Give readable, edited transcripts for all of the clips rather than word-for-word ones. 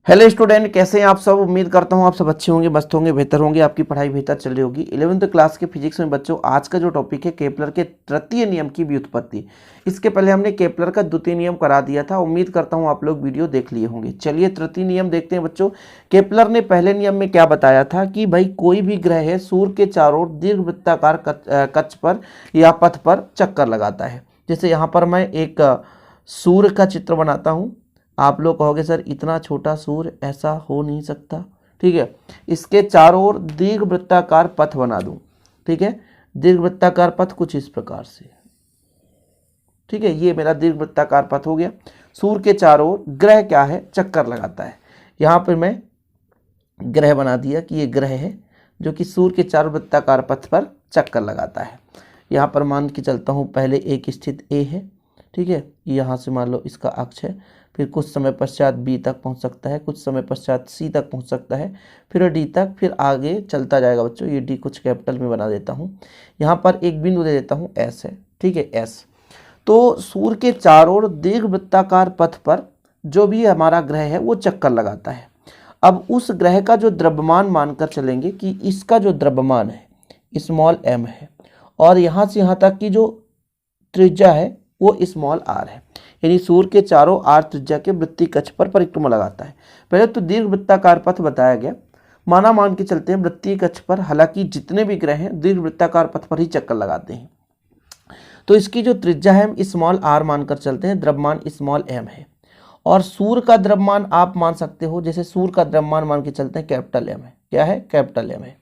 Hello student, कैसे हैं आप सब। उम्मीद करता हूं आप सब अच्छे होंगे, मस्त होंगे, बेहतर होंगे, आपकी पढ़ाई बेहतर चल रही होगी। 11वीं क्लास के फिजिक्स में बच्चों आज का जो टॉपिक है केपलर के तृतीय नियम की व्युत्पत्ति। इसके पहले हमने केपलर का द्वितीय नियम करा दिया था। उम्मीद करता हूं आप लोग वीडियो देख लिए होंगे। चलिए तृतीय नियम देखते हैं बच्चों। केपलर ने पहले नियम में क्या बताया था कि भाई कोई भी ग्रह है सूर्य के चारों ओर दीर्घवृत्ताकार कक्ष पर या पथ पर चक्कर लगाता है। जैसे यहाँ पर मैं एक सूर्य का चित्र बनाता हूँ। आप लोग कहोगे सर इतना छोटा सूर्य ऐसा हो नहीं सकता, ठीक है। इसके चारों ओर दीर्घवृत्ताकार पथ बना दूं, ठीक है। दीर्घवृत्ताकार पथ कुछ इस प्रकार से, ठीक है। ये मेरा दीर्घवृत्ताकार पथ हो गया। सूर्य के चारों ओर ग्रह क्या है, चक्कर लगाता है। यहाँ पर मैं ग्रह बना दिया कि ये ग्रह है जो कि सूर्य के चारों वृत्ताकार पथ पर चक्कर लगाता है। यहाँ पर मान के चलता हूँ पहले एक स्थित ए है, ठीक है। यहाँ से मान लो इसका अक्ष है, फिर कुछ समय पश्चात बी तक पहुँच सकता है, कुछ समय पश्चात सी तक पहुँच सकता है, फिर डी तक, फिर आगे चलता जाएगा बच्चों। ये डी कुछ कैपिटल में बना देता हूँ। यहाँ पर एक बिंदु दे देता हूँ एस है, ठीक है, एस। तो सूर्य के चारों ओर दीर्घवृत्ताकार पथ पर जो भी हमारा ग्रह है वो चक्कर लगाता है। अब उस ग्रह का जो द्रव्यमान मानकर चलेंगे कि इसका जो द्रव्यमान है स्मॉल m है, और यहाँ से यहाँ तक की जो त्रिज्या है वो स्मॉल r है। यानी सूर्य के चारों r त्रिज्या के वृत्तीय कक्ष पर परिक्रमा लगाता है। पहले तो दीर्घवृत्ताकार पथ बताया गया, मान के चलते हैं वृत्तीय कक्ष पर। हालांकि जितने भी ग्रह हैं दीर्घवृत्ताकार पथ पर ही चक्कर लगाते हैं। तो इसकी जो त्रिज्या है स्मॉल r मानकर चलते हैं, द्रव्यमान स्मॉल m है। और सूर्य का द्रव्यमान आप मान सकते हो, जैसे सूर्य का द्रव्यमान मान के चलते हैं कैपिटल M है। क्या है, कैपिटल M है।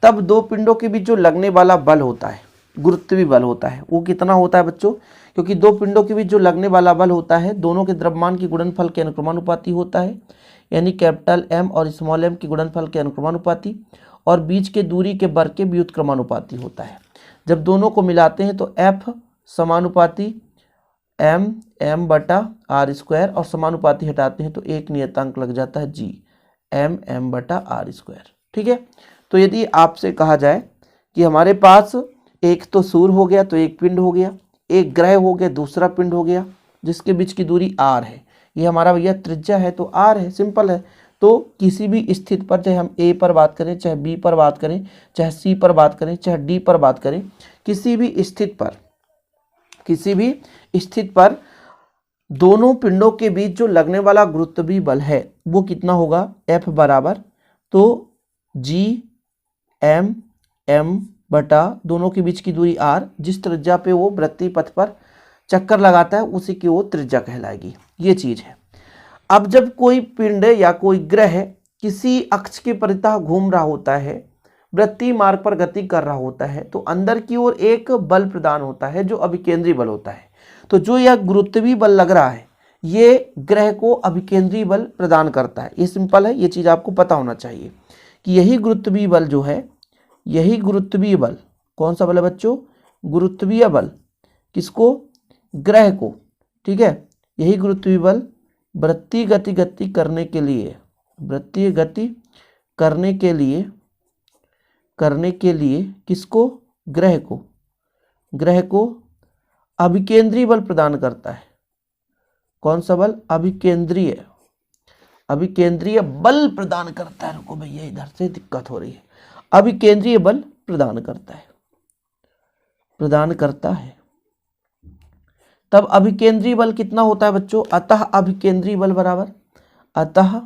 तब दो पिंडों के बीच जो लगने वाला बल होता है, गुरुत्वीय बल होता है, वो कितना होता है बच्चों। क्योंकि दो पिंडों के बीच जो लगने वाला बल होता है दोनों के द्रव्यमान के गुणनफल के अनुक्रमानुपाती होता है। यानी कैपिटल M और स्मॉल m के गुणनफल के अनुक्रमानुपाती, और बीच के दूरी के वर्ग के व्युत्क्रमानुपाती होता है। जब दोनों को मिलाते हैं तो F समानुपाती m बटा आर स्क्वायर, और समानुपाती हटाते हैं तो एक नियतांक लग जाता है g m बटा आर स्क्वायर, ठीक है। तो यदि आपसे कहा जाए कि हमारे पास एक तो सूर्य हो गया, तो एक पिंड हो गया, एक ग्रह हो गया, दूसरा पिंड हो गया, जिसके बीच की दूरी r है। ये हमारा भैया त्रिज्या है तो r है, सिंपल है। तो किसी भी स्थिति पर, चाहे हम a पर बात करें, चाहे b पर बात करें, चाहे c पर बात करें, चाहे d पर बात करें, किसी भी स्थिति पर दोनों पिंडों के बीच जो लगने वाला गुरुत्वीय बल है वो कितना होगा, F बराबर तो g m बटा दोनों के बीच की दूरी r, जिस त्रिज्या पे वो वृत्तीय पथ पर चक्कर लगाता है उसी की वो त्रिज्या कहलाएगी। ये चीज है। अब जब कोई पिंड या कोई ग्रह किसी अक्ष के परितः घूम रहा होता है, वृत्तीय मार्ग पर गति कर रहा होता है, तो अंदर की ओर एक बल प्रदान होता है जो अभिकेंद्रीय बल होता है। तो जो यह गुरुत्वीय बल लग रहा है ये ग्रह को अभिकेंद्रीय बल प्रदान करता है। ये सिंपल है, ये चीज आपको पता होना चाहिए कि यही गुरुत्वीय बल जो है, यही गुरुत्वीय बल कौन सा बल है बच्चों, गुरुत्वीय बल किसको, ग्रह को, ठीक है। यही गुरुत्वीय बल वृत्तीय गति करने के लिए, वृत्तीय गति करने के लिए किसको, ग्रह को अभिकेंद्रीय बल प्रदान करता है। कौन सा बल, अभिकेंद्रीय बल प्रदान करता है। रुको भैया इधर से दिक्कत हो रही है। अभिकेंद्रीय बल प्रदान करता है। तब अभिकेंद्रीय बल कितना होता है बच्चों, अतः अभिकेंद्रीय बल बराबर, अतः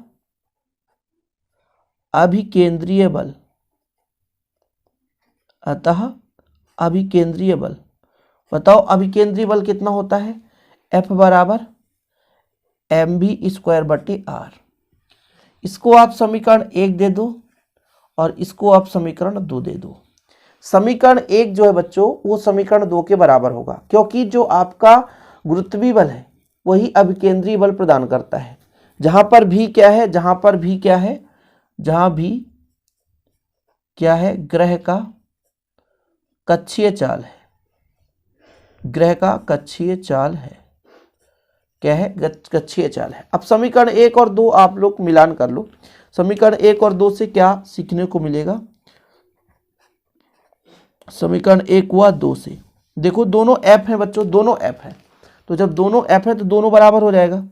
अभिकेंद्रीय बल, बताओ अभिकेंद्रीय बल कितना होता है, F बराबर mv स्क्वायर बटे r। इसको आप समीकरण 1 दे दो और इसको आप समीकरण 2 दे दो। समीकरण 1 जो है बच्चों वो समीकरण 2 के बराबर होगा, क्योंकि जो आपका गुरुत्वीय बल है वही अभिकेंद्रीय बल प्रदान करता है। जहां पर भी क्या है, जहां भी क्या है, ग्रह का कक्षीय चाल है, ग्रह का कक्षीय चाल है, क्या है, कक्षीय चाल है। अब समीकरण 1 और 2 आप लोग मिलान कर लो। समीकरण 1 और 2 से क्या सीखने को मिलेगा, समीकरण 1 हुआ 2 से, देखो दोनों F है बच्चों, दोनों F है। तो जब दोनों F है तो दोनों बराबर हो जाएगा,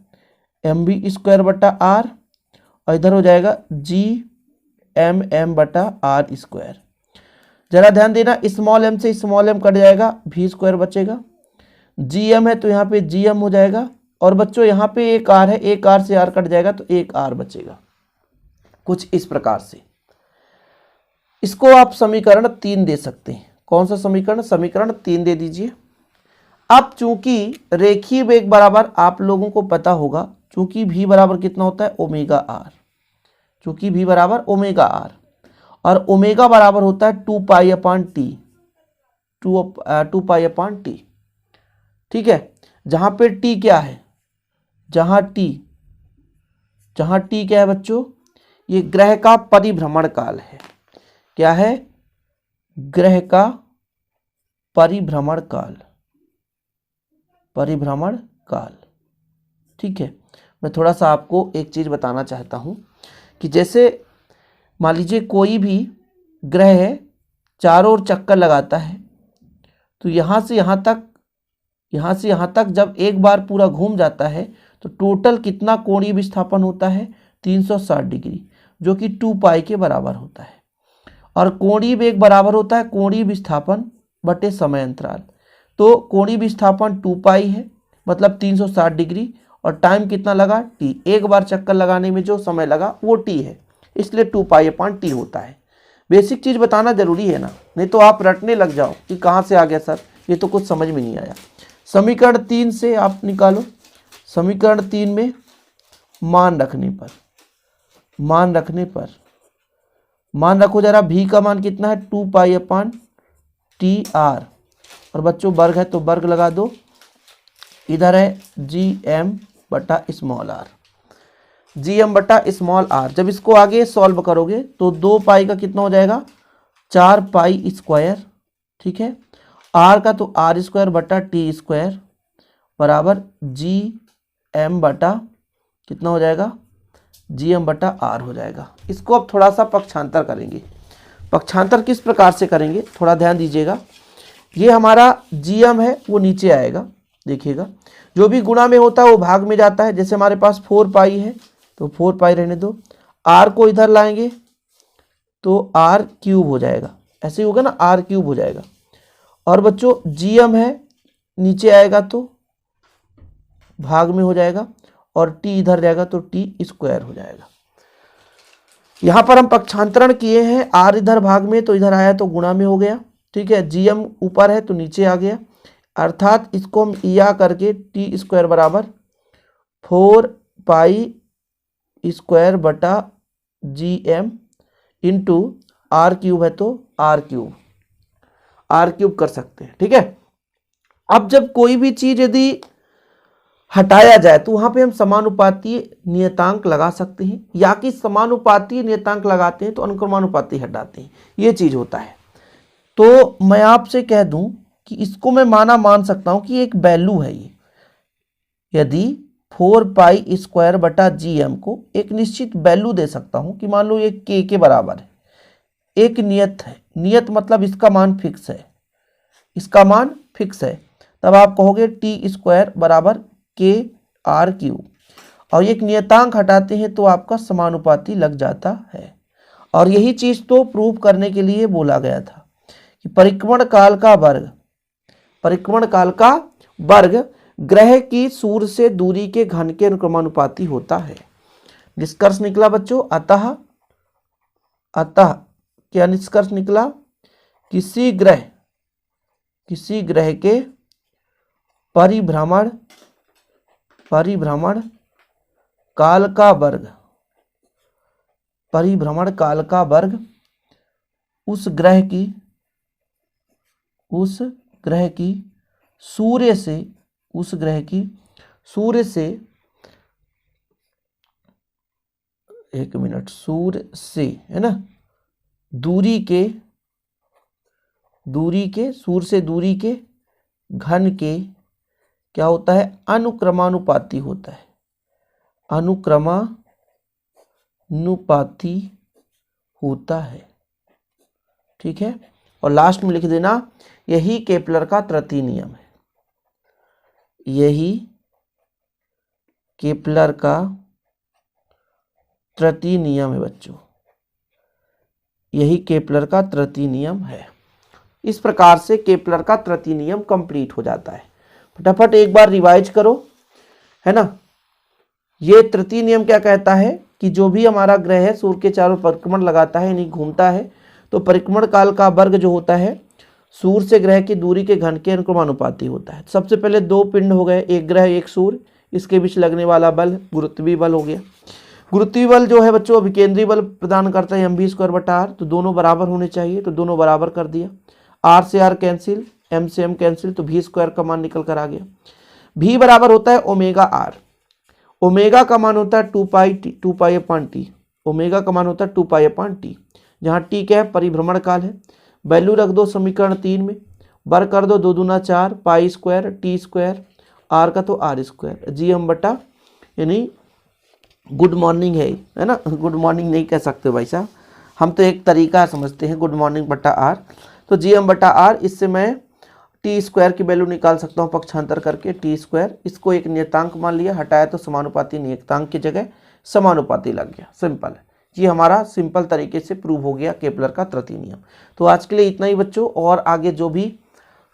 mv स्क्वायर बटा r और इधर हो जाएगा Gmm/r²। जरा ध्यान देना, स्मॉल m से स्मॉल m कट जाएगा, v² बचेगा। Gm है तो यहाँ पे Gm हो जाएगा, और बच्चों यहाँ पे एक r है, एक r से r कट जाएगा तो एक r बचेगा। कुछ इस प्रकार से इसको आप समीकरण 3 दे सकते हैं। कौन सा समीकरण? समीकरण 3 दे दीजिए। अब चूंकि रेखीय वेग बराबर आप लोगों को पता होगा, चूंकि v बराबर कितना होता है? Omega R. चूंकि v बराबर ओमेगा आर, और ओमेगा बराबर होता है 2π/t, 2π/t। ठीक है, जहां पे t क्या है? जहां t क्या है बच्चों? ये ग्रह का परिभ्रमण काल है। क्या है? ग्रह का परिभ्रमण काल, परिभ्रमण काल। ठीक है, मैं थोड़ा सा आपको एक चीज बताना चाहता हूं कि जैसे मान लीजिए कोई भी ग्रह है, चारों ओर चक्कर लगाता है, तो यहां से यहां तक जब एक बार पूरा घूम जाता है तो टोटल कितना कोणीय विस्थापन होता है? 360 डिग्री, जो कि 2π के बराबर होता है। और कोणीय वेग बराबर होता है कोणीय विस्थापन बटे समय अंतराल। तो कोणीय विस्थापन 2π है, मतलब 360 डिग्री, और टाइम कितना लगा? t। एक बार चक्कर लगाने में जो समय लगा वो t है, इसलिए 2π/t होता है। बेसिक चीज बताना जरूरी है ना, नहीं तो आप रटने लग जाओ कि कहाँ से आ गया सर, ये तो कुछ समझ में नहीं आया। समीकरण 3 से आप निकालो। समीकरण 3 में मान रखो जरा, v का मान कितना है? 2π/tr, और बच्चों वर्ग है तो वर्ग लगा दो। इधर है Gm/r, Gm/r। जब इसको आगे सॉल्व करोगे तो 2π का कितना हो जाएगा? 4π²। ठीक है, r का तो r²/t² बराबर Gm/ कितना हो जाएगा? Gm/r हो जाएगा। इसको अब थोड़ा सा पक्षांतर करेंगे। पक्षांतर किस प्रकार से करेंगे, थोड़ा ध्यान दीजिएगा। ये हमारा Gm है वो नीचे आएगा, देखिएगा। जो भी गुणा में होता है वो भाग में जाता है। जैसे हमारे पास 4π है तो 4π रहने दो, r को इधर लाएंगे तो r³ हो जाएगा, ऐसे ही होगा ना, r³ हो जाएगा। और बच्चों Gm है, नीचे आएगा तो भाग में हो जाएगा, और t इधर जाएगा तो t² हो जाएगा। यहां पर हम पक्षांतरण किए हैं, r इधर भाग में तो इधर आया तो गुणा में हो गया। ठीक है, Gm ऊपर है तो नीचे आ गया, अर्थात इसको हम या करके t² बराबर 4π²/Gm इंटू r³ है तो r³ कर सकते हैं। ठीक है, अब जब कोई भी चीज यदि हटाया जाए तो वहां पे हम समानुपातीय नियतांक लगा सकते हैं, या कि समानुपातीय नियतांक लगाते हैं तो अनुक्रमानुपाती हटाते हैं, ये चीज होता है। तो मैं आपसे कह दूं कि इसको मैं मान सकता हूं कि एक वैल्यू है ये। यदि 4π² को एक निश्चित वैल्यू दे सकता हूं कि मान लो ये k के बराबर है, एक नियत है। नियत मतलब इसका मान फिक्स है, इसका मान फिक्स है, तब आप कहोगे t² बराबर kr³, और एक नियतांक हटाते हैं तो आपका समानुपाती लग जाता है। और यही चीज तो प्रूव करने के लिए बोला गया था कि परिक्रमण काल का वर्ग ग्रह की सूर्य से दूरी के घन के अनुक्रमानुपाती होता है। निष्कर्ष निकला बच्चों, अतः क्या निष्कर्ष निकला? किसी ग्रह के परिभ्रमण काल का वर्ग उस ग्रह की सूर्य से है ना, दूरी के घन के क्या होता है? अनुक्रमानुपाती होता है, अनुक्रमानुपाती होता है। ठीक है, और लास्ट में लिख देना यही केपलर का तृतीय नियम है, यही केपलर का तृतीय नियम है बच्चों, यही केपलर का तृतीय नियम है। इस प्रकार से केपलर का तृतीय नियम कंप्लीट हो जाता है। फटाफट एक बार रिवाइज करो, है ना। ये तृतीय नियम क्या कहता है कि जो भी हमारा ग्रह है सूर्य के चारों परिक्रमण लगाता है यानी घूमता है, तो परिक्रमण काल का वर्ग जो होता है सूर्य से ग्रह की दूरी के घन के अनुक्रमानुपाती होता है। सबसे पहले दो पिंड हो गए, एक ग्रह एक सूर्य, इसके बीच लगने वाला बल गुरुत्वीय बल हो गया। गुरुत्वीय बल जो है बच्चों अभिकेंद्रीय बल प्रदान करता है mv²/r, तो दोनों बराबर होने चाहिए, तो दोनों बराबर कर दिया। r से r कैंसिल, m से m कैंसिल, तो v² का मान निकल कर आ गया। v बराबर होता है ओमेगा r, ओमेगा का मान होता है 2π/t, ओमेगा का मान होता है 2π/t, जहाँ t क्या है परिभ्रमण काल है। वैल्यू रख दो समीकरण 3 में, बर कर दो 2 दूना 4, π² t², r का तो r², gm/, यानी गुड मॉर्निंग है ना, गुड मॉर्निंग नहीं कह सकते भाई साहब, हम तो एक तरीका समझते हैं गुड मॉर्निंग बटा r, तो gm/r। इससे मैं t² की वैल्यू निकाल सकता हूँ पक्षांतर करके, t², इसको एक नियतांक मान लिया, हटाया तो समानुपाती नियतांक की जगह समानुपाती लग गया, सिंपल है। ये हमारा सिंपल तरीके से प्रूव हो गया केपलर का तृतीय नियम। तो आज के लिए इतना ही बच्चों, और आगे जो भी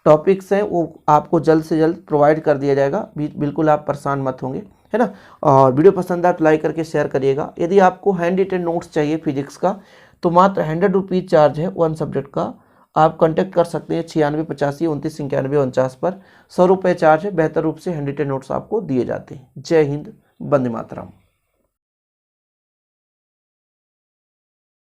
टॉपिक्स हैं वो आपको जल्द से जल्द प्रोवाइड कर दिया जाएगा, बिल्कुल आप परेशान मत होंगे, है ना। और वीडियो पसंद आए तो लाइक करके शेयर करिएगा। यदि आपको हैंड रिटेन नोट्स चाहिए फिजिक्स का, तो मात्र 100 रुपीज़ चार्ज है 1 सब्जेक्ट का। आप कांटेक्ट कर सकते हैं 96 85 29 91 49 पर, 100 रुपये चार्ज है। बेहतर रूप से हैंड रिटेन नोट्स आपको दिए जाते हैं। जय हिंद, वंदे मातरम।